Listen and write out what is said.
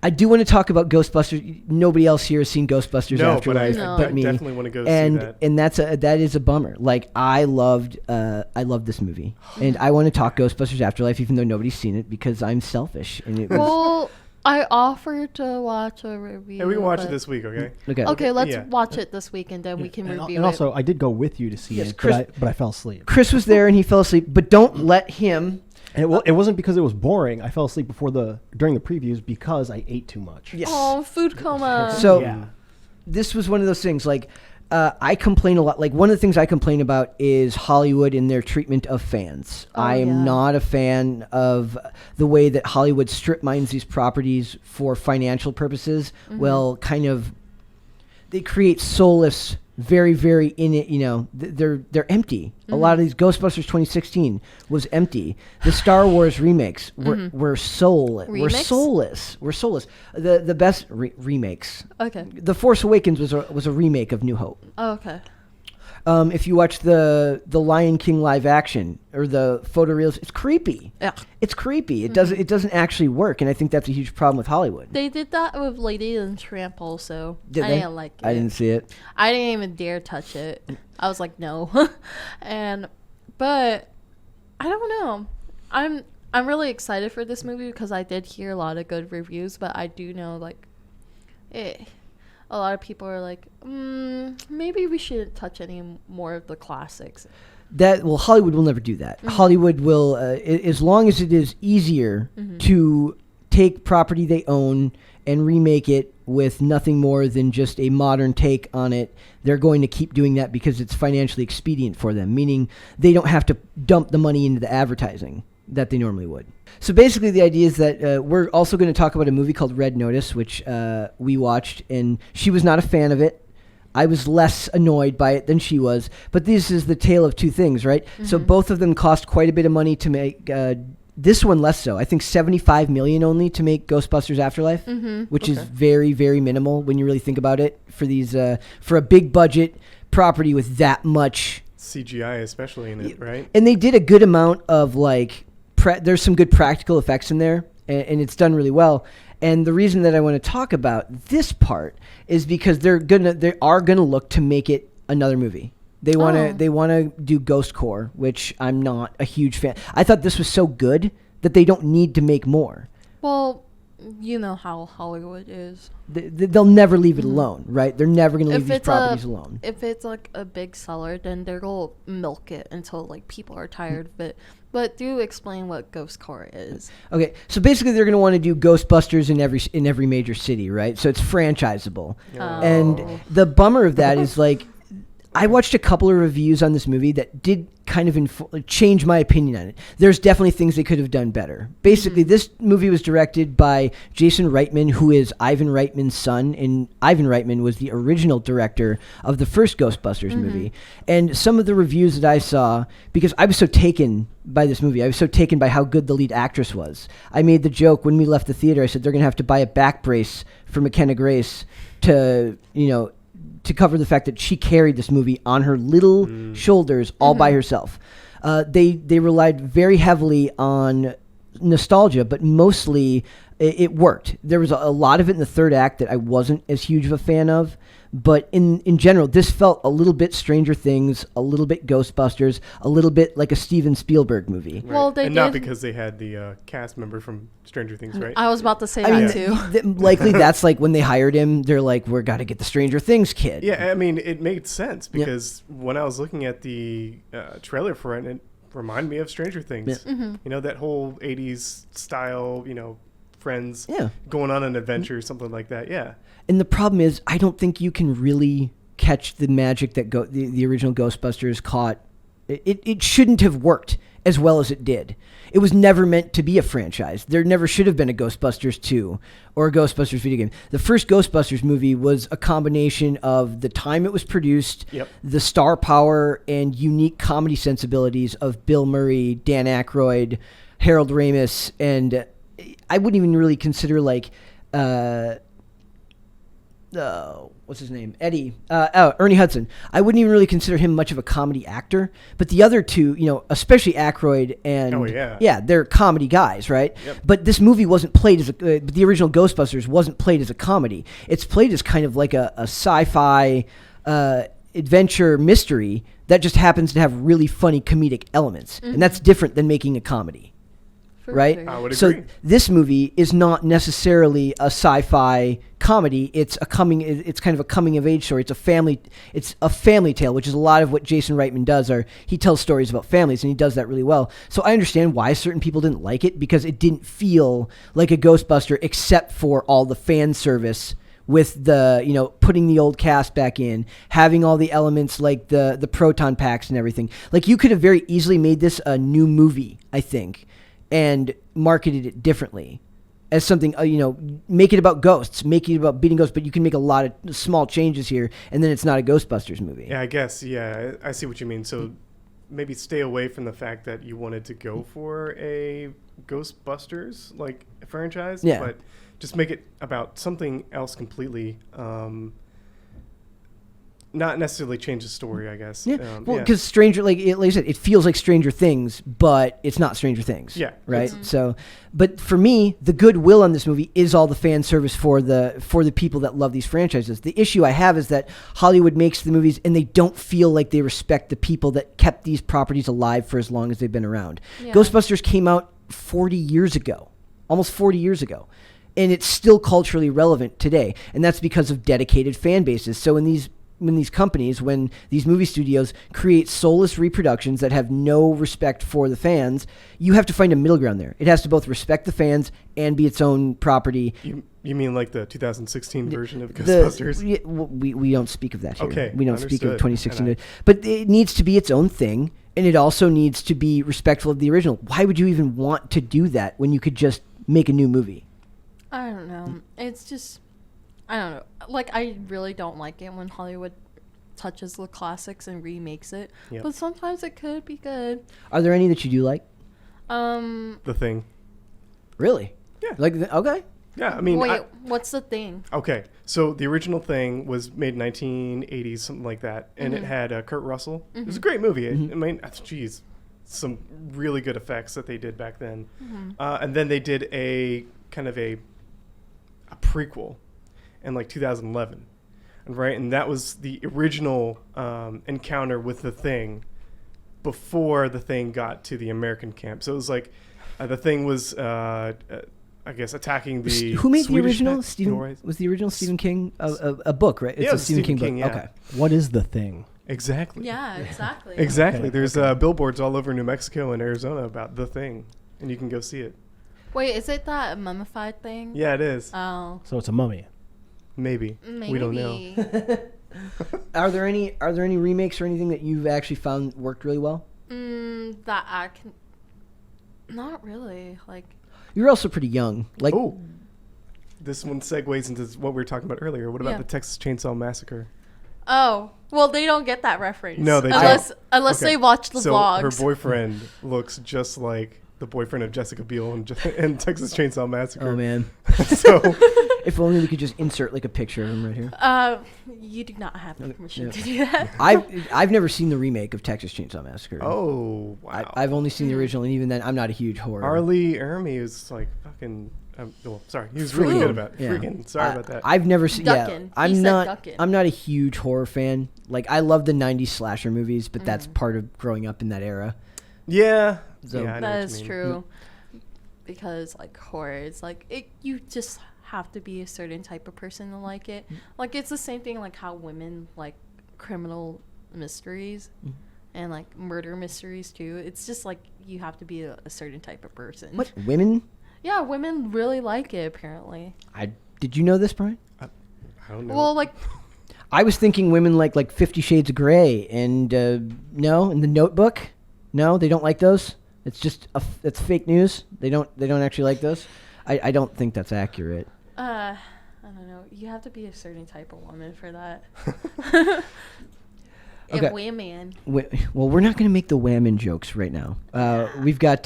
I do want to talk about Ghostbusters. Nobody else here has seen Ghostbusters Afterlife, but me. I definitely want to go see that. And that is a bummer. Like I loved this movie, and I want to talk Ghostbusters Afterlife, even though nobody's seen it because I'm selfish. And it was, well, I offered to watch a review. Hey, we can watch it this week, okay? Okay, let's watch it this week, and then we can review it. And also, I did go with you to see it, but I fell asleep. Chris was there, and he fell asleep. But don't let him. And it wasn't because it was boring. I fell asleep during the previews because I ate too much. Yes. Oh, food coma. So this was one of those things. Like I complain a lot. Like one of the things I complain about is Hollywood and their treatment of fans. I am not a fan of the way that Hollywood strip mines these properties for financial purposes. Well, kind of, they create soulless. Very, very in it, they're empty. A lot of these Ghostbusters 2016 was empty. The Star Wars remakes were soulless. We're soulless. The best remakes. Okay. The Force Awakens was a remake of New Hope. Oh, okay. If you watch the Lion King live action or the photoreels, it's creepy. Yeah. It's creepy. It doesn't actually work, and I think that's a huge problem with Hollywood. They did that with Lady and Tramp also. Did they? Didn't like it. I didn't see it. I didn't even dare touch it. I was like, no. But I don't know. I'm really excited for this movie because I did hear a lot of good reviews, but I do know a lot of people are like, maybe we shouldn't touch any more of the classics. Hollywood will never do that. Hollywood will, as long as it is easier to take property they own and remake it with nothing more than just a modern take on it, they're going to keep doing that because it's financially expedient for them, meaning they don't have to dump the money into the advertising that they normally would. So basically the idea is that we're also going to talk about a movie called Red Notice, which we watched, and she was not a fan of it. I was less annoyed by it than she was, but this is the tale of two things, right? So both of them cost quite a bit of money to make. This one less so. I think $75 million only to make Ghostbusters Afterlife, which is very, very minimal when you really think about it for these for a big budget property with that much CGI, especially in it, right? And they did a good amount of there's some good practical effects in there, and it's done really well. And the reason that I want to talk about this part is because they are gonna look to make it another movie. They want to do Ghost Core, which I'm not a huge fan. I thought this was so good that they don't need to make more. Well, you know how Hollywood is. They'll never leave it alone, right? They're never going to leave these properties alone. If it's like a big seller, then they're going to milk it until people are tired of it. But do explain what Ghost Core is. Okay, so basically they're going to want to do Ghostbusters in every major city, right? So it's franchisable. Oh. And the bummer of that is I watched a couple of reviews on this movie that did kind of change my opinion on it. There's definitely things they could have done better. Basically, this movie was directed by Jason Reitman, who is Ivan Reitman's son, and Ivan Reitman was the original director of the first Ghostbusters movie. And some of the reviews that I saw, because I was so taken by this movie, I was so taken by how good the lead actress was. I made the joke when we left the theater, I said they're going to have to buy a back brace for McKenna Grace to cover the fact that she carried this movie on her little shoulders all by herself. They relied very heavily on nostalgia, but mostly it worked. There was a lot of it in the third act that I wasn't as huge of a fan of, but in general, this felt a little bit Stranger Things, a little bit Ghostbusters, a little bit like a Steven Spielberg movie. Right. Well, not because they had the cast member from Stranger Things, right? I was about to say that too. Likely that's when they hired him, they're like, we're got to get the Stranger Things kid. Yeah, I mean, it made sense because when I was looking at the trailer for it reminded me of Stranger Things. Yeah. That whole 80s style, friends going on an adventure, something like that. Yeah. And the problem is, I don't think you can really catch the magic that the original Ghostbusters caught. It shouldn't have worked as well as it did. It was never meant to be a franchise. There never should have been a Ghostbusters 2 or a Ghostbusters video game. The first Ghostbusters movie was a combination of the time it was produced, the star power and unique comedy sensibilities of Bill Murray, Dan Aykroyd, Harold Ramis, and I wouldn't even really consider what's his name? Eddie. Ernie Hudson. I wouldn't even really consider him much of a comedy actor. But the other two, especially Aykroyd and they're comedy guys, right? Yep. But this movie wasn't played as the original Ghostbusters wasn't played as a comedy. It's played as kind of like a sci-fi adventure mystery that just happens to have really funny comedic elements, and that's different than making a comedy. Right? I would So agree. this movie is not necessarily a sci-fi comedy. It's kind of a coming of age story. It's a family tale, which is a lot of what Jason Reitman does. He tells stories about families, and he does that really well. So I understand why certain people didn't like it, because it didn't feel like a Ghostbuster except for all the fan service with the, putting the old cast back in, having all the elements like the proton packs and everything. Like, you could have very easily made this a new movie, I think, and marketed it differently as something, make it about ghosts, make it about beating ghosts, but you can make a lot of small changes here, and then it's not a Ghostbusters movie. Yeah, I guess. Yeah, I see what you mean. So maybe stay away from the fact that you wanted to go for a Ghostbusters like franchise, but just make it about something else completely. Not necessarily change the story, I guess. Yeah. Because Stranger, like I said, it feels like Stranger Things, but it's not Stranger Things. Yeah. Right. So, but for me, the goodwill on this movie is all the fan service for the people that love these franchises. The issue I have is that Hollywood makes the movies and they don't feel like they respect the people that kept these properties alive for as long as they've been around. Yeah. Ghostbusters came out 40 years ago, almost 40 years ago. And it's still culturally relevant today. And that's because of dedicated fan bases. So when these companies, when these movie studios create soulless reproductions that have no respect for the fans, you have to find a middle ground there. It has to both respect the fans and be its own property. You mean like the 2016 version of Ghostbusters? We don't speak of that here. Okay, we don't speak of 2016. But it needs to be its own thing, and it also needs to be respectful of the original. Why would you even want to do that when you could just make a new movie? I don't know. It's just... I don't know. Like, I really don't like it when Hollywood touches the classics and remakes it. Yep. But sometimes it could be good. Are there any that you do like? The Thing. Really? Yeah. Okay. Yeah, I mean... Wait, what's The Thing? Okay, so the original Thing was made in 1980s, something like that, and it had Kurt Russell. It was a great movie. I mean, geez, some really good effects that they did back then. And then they did a kind of a prequel in like 2011, right? And that was the original encounter with the Thing before the Thing got to the American camp. So it was like the Thing was, I guess, attacking the Who made Swedish the original? Was the original Stephen King a book, right? It's a Stephen King book. Yeah. Okay. What is the Thing? Exactly. Yeah, exactly. Exactly. Okay. There's billboards all over New Mexico and Arizona about the Thing, and you can go see it. Wait, is it that mummified thing? Yeah, it is. Oh. So it's a mummy. Maybe. We don't know. Are there any remakes or anything that you've actually found worked really well? That I can... Not really. Like... You're also pretty young. Like, oh, this one segues into what we were talking about earlier. What about the Texas Chainsaw Massacre? Oh, well, they don't get that reference. No, they don't. Unless Okay. they watch the so vlogs. her boyfriend looks just like the boyfriend of Jessica Biel in Texas Chainsaw Massacre. oh man. So If only we could just insert like a picture of him right here. You do not have the permission Yeah. to do that. I've never seen the remake of Texas Chainsaw Massacre. oh wow. I've only seen the original, and even then, I'm not a huge horror. Arlie Ermy is like fucking. Well, sorry, he was really good about it. Yeah. Freaking sorry about that. I've never seen. Yeah, Duckin'. He I'm said not. duckin'. I'm not a huge horror fan. Like, I love the '90s slasher movies, but that's part of growing up in that era. Yeah. So- yeah, I know That what is you mean. true. Because, like, horror is, like, you just have to be a certain type of person to like it. Like, it's the same thing, like, how women like criminal mysteries and, like, murder mysteries, too. It's just, like, you have to be a certain type of person. What, women? Yeah, women really like it, apparently. Did you know this, Brian? I don't know. Well, like, I was thinking women like 50 Shades of Grey, and no, in The Notebook, no, they don't like those. It's just it's fake news. They don't actually like those. I don't think that's accurate. I don't know. You have to be a certain type of woman for that. Okay. And women. Well, we're not going to make the women jokes right now. We've got